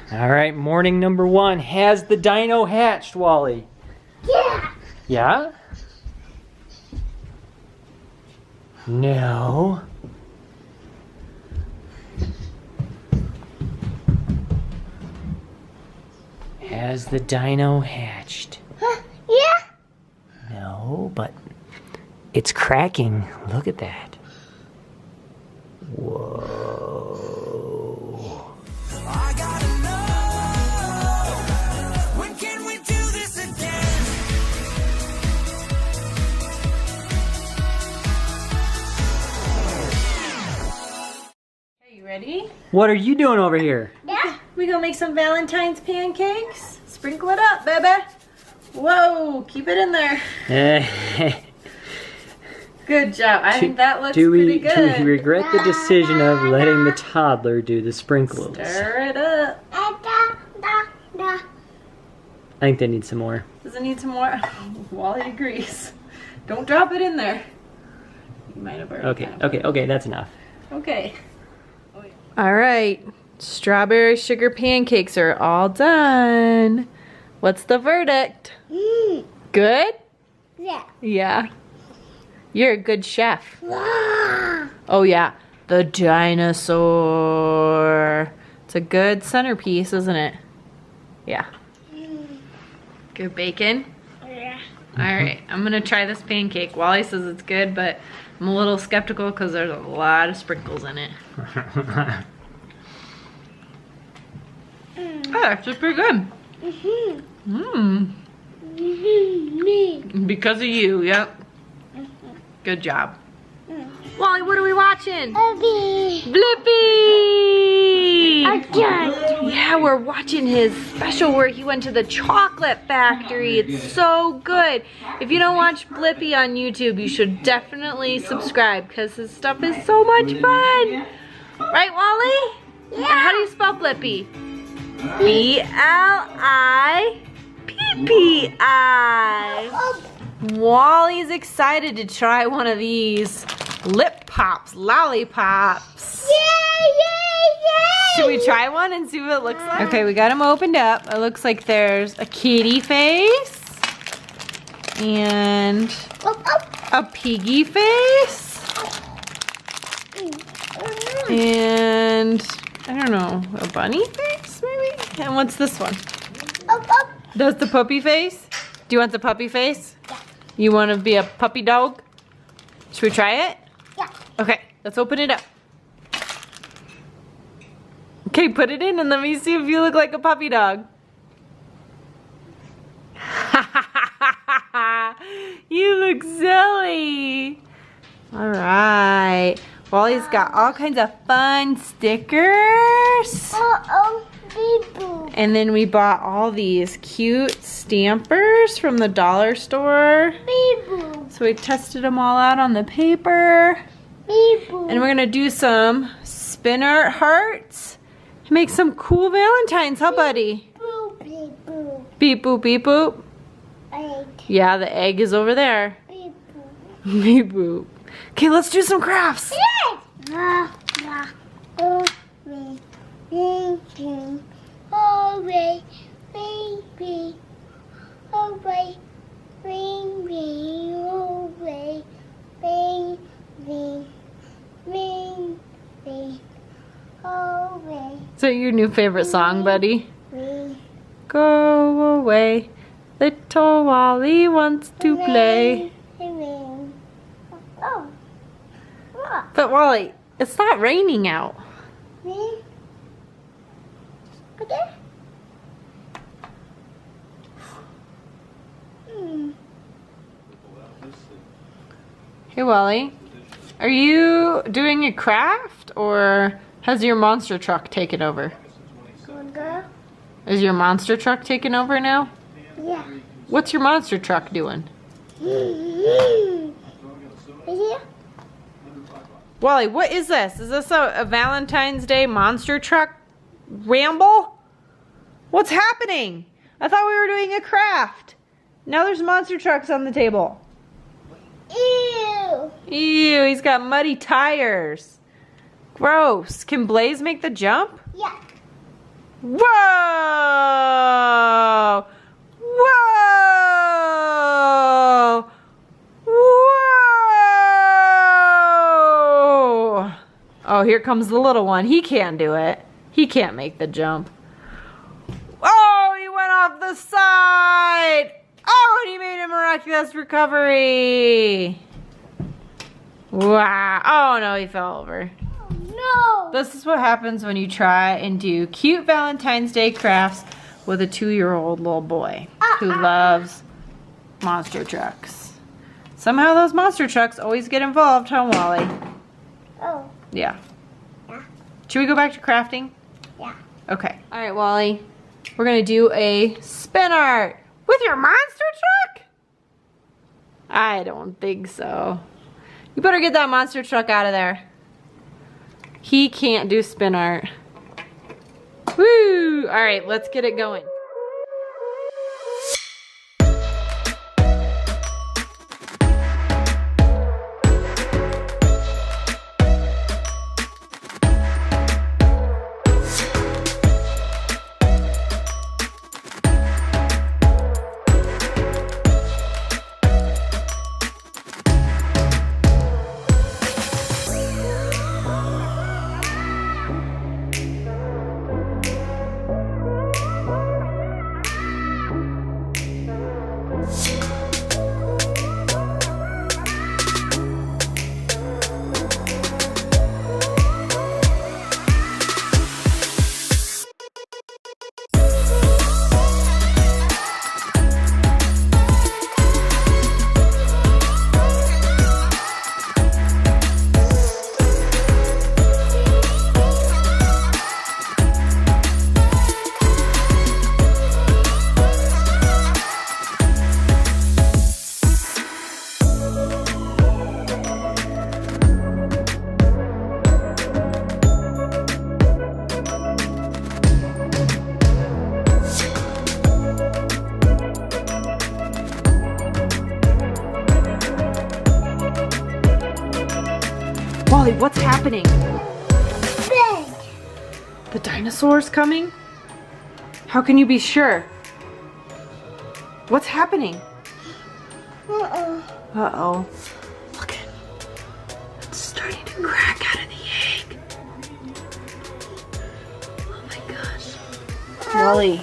All right, morning number 1. Has the dino hatched, Wally? Yeah. Yeah? No. Has the dino hatched? Yeah. No, but it's cracking. Look at that. Whoa. I gotta know, when can we do this again? Are you ready? What are you doing over here? Yeah. We gonna make some Valentine's pancakes. Sprinkle it up, baby. Whoa, keep it in there. Good job. I think that looks pretty good. Do we regret the decision of letting the toddler do the sprinkles? Stir it up. I think they need some more. Does it need some more? Wally agrees. Don't drop it in there. You might have already. Okay, that's enough. Okay. All right. Strawberry sugar pancakes are all done. What's the verdict? Good? Yeah. Yeah. You're a good chef. Wow. Oh yeah, the dinosaur. It's a good centerpiece, isn't it? Yeah. Good bacon. Yeah. All right, I'm gonna try this pancake. Wally says it's good, but I'm a little skeptical because there's a lot of sprinkles in it. Oh, actually pretty good. Because of you, yep. Good job. Wally, what are we watching? Blippi! Yeah, we're watching his special where he went to the chocolate factory. It's so good. If you don't watch Blippi on YouTube, you should definitely subscribe because his stuff is so much fun. Right, Wally? Yeah. And how do you spell Blippi? B-L-I-P-P-I. Wally's excited to try one of these lip pops, lollipops. Should we try one and see what it looks like? Okay, we got them opened up. It looks like there's a kitty face and a piggy face and I don't know, a bunny face maybe? And what's this one? Does the puppy face? Do you want the puppy face? Yeah. You want to be a puppy dog? Should we try it? Yeah. Okay, let's open it up. Okay, put it in and let me see if you look like a puppy dog. You look silly. All right. Wally's got all kinds of fun stickers. And then we bought all these cute stampers from the dollar store. So we tested them all out on the paper. And we're gonna do some spin art hearts to make some cool Valentines, huh buddy? Beep boop, beep boop. Yeah, the egg is over there. Beep boop. Okay, let's do some crafts. Is that your new favorite song, buddy? Go away, little Wally wants to play. But Wally, it's not raining out. Hey Wally, are you doing a craft or has your monster truck taken over? Is your monster truck taken over now? Yeah. What's your monster truck doing? Wally, what is this? Is this a Valentine's Day monster truck ramble? What's happening? I thought we were doing a craft. Now there's monster trucks on the table. Ew. Ew, he's got muddy tires. Gross. Can Blaze make the jump? Yeah. Whoa! here comes the little one. He can't do it. He can't make the jump. Oh, he went off the side. Oh, and he made a miraculous recovery. Wow. Oh, no, he fell over. No. This is what happens when you try and do cute Valentine's Day crafts with a 2-year-old little boy who loves monster trucks. Somehow those monster trucks always get involved, huh, Wally? Oh. Yeah. Yeah. Should we go back to crafting? Yeah. Okay. All right, Wally. We're going to do a spin art with your monster truck? I don't think so. You better get that monster truck out of there. He can't do spin art. Woo! All right, let's get it going. Wally, what's happening? Big. The dinosaur's coming? How can you be sure? What's happening? Uh-oh. Uh-oh. Look it. It's starting to crack out of the egg. Oh my gosh. Wally,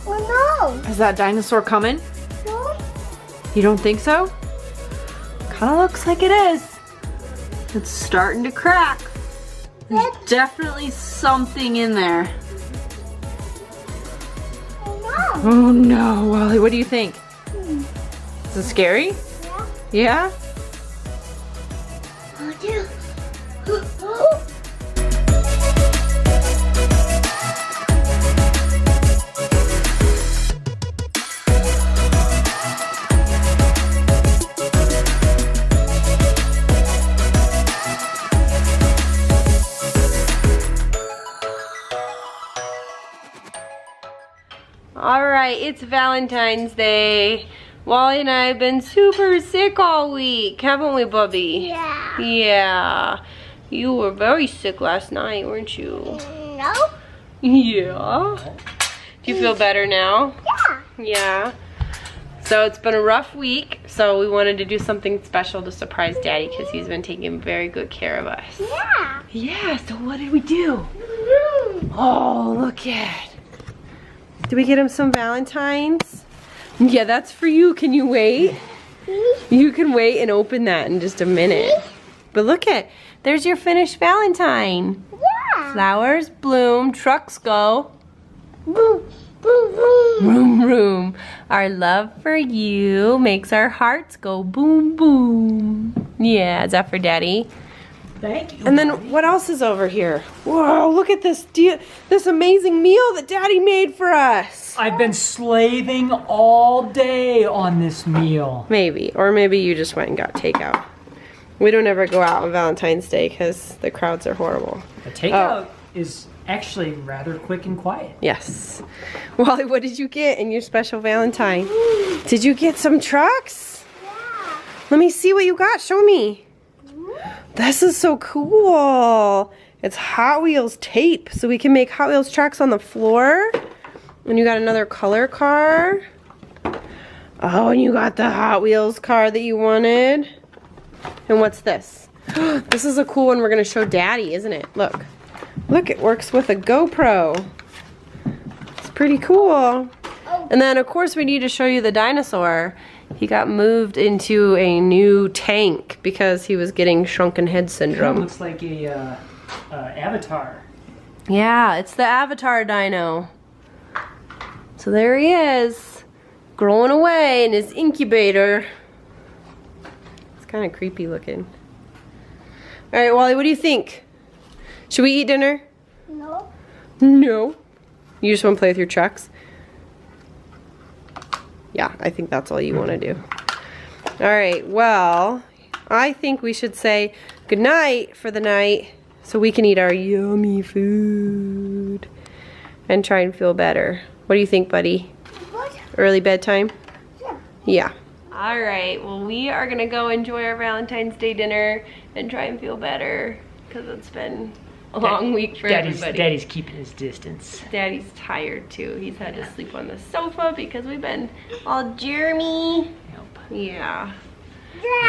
Oh is that dinosaur coming? no. You don't think so? Kinda looks like it is. It's starting to crack. There's definitely something in there. Oh Oh no, Wally, what do you think? no. Is it scary? Yeah. Yeah? Oh, dear. Oh. Alright, it's Valentine's Day. Wally and I have been super sick all week, haven't we, Bubby? Yeah. Yeah. You were very sick last night, weren't you? No. Yeah. Do you feel better now? Yeah. Yeah. So it's been a rough week, so we wanted to do something special to surprise Daddy because he's been taking very good care of us. Yeah. Yeah, so what did we do? Mm. Oh, look at. Did we get him some Valentines? Yeah, that's for you. Can you wait? You can wait and open that in just a minute. But look at, there's your finished Valentine. Yeah. Flowers bloom, trucks go. Boom. Boom. Boom. Vroom, vroom. Our love for you makes our hearts go boom, boom. Yeah, is that for Daddy? Thank you. And then what else is over here? Whoa, look at this this amazing meal that Daddy made for us. I've been slaving all day on this meal. Maybe, or maybe you just went and got takeout. We don't ever go out on Valentine's Day because the crowds are horrible. The takeout is actually rather quick and quiet. Yes. Wally, what did you get in your special Valentine? Did you get some trucks? Yeah. Let me see what you got. Show me. This is so cool. It's Hot Wheels tape, so we can make Hot Wheels tracks on the floor. And you got another color car. Oh, and you got the Hot Wheels car that you wanted. And what's this? This is a cool one we're gonna show Daddy, isn't it? Look. Look, it works with a GoPro. It's pretty cool. And then of course we need to show you the dinosaur. He got moved into a new tank because he was getting shrunken head syndrome. Looks like a avatar. Yeah, it's the Avatar dino. So there he is, growing away in his incubator. It's kind of creepy looking. All right, Wally, what do you think? Should we eat dinner? No. No. You just want to play with your trucks? Yeah, I think that's all you want to do. All right, well, I think we should say goodnight for the night so we can eat our yummy food and try and feel better. What do you think, buddy? What? Early bedtime? Yeah. Yeah. All right, well, we are gonna go enjoy our Valentine's Day dinner and try and feel better because it's been a long week for everybody. Daddy's keeping his distance. Daddy's tired too. He's had to sleep on the sofa because we've been all germy. Yep. Yeah.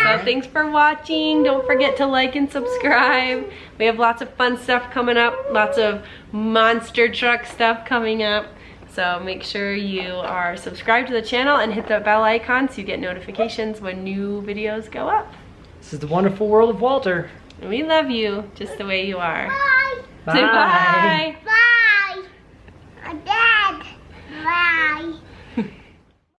So thanks for watching. Don't forget to like and subscribe. We have lots of fun stuff coming up. Lots of monster truck stuff coming up. So make sure you are subscribed to the channel and hit the bell icon so you get notifications when new videos go up. This is the wonderful world of Walter. And we love you just the way you are. Bye. Bye. Say bye.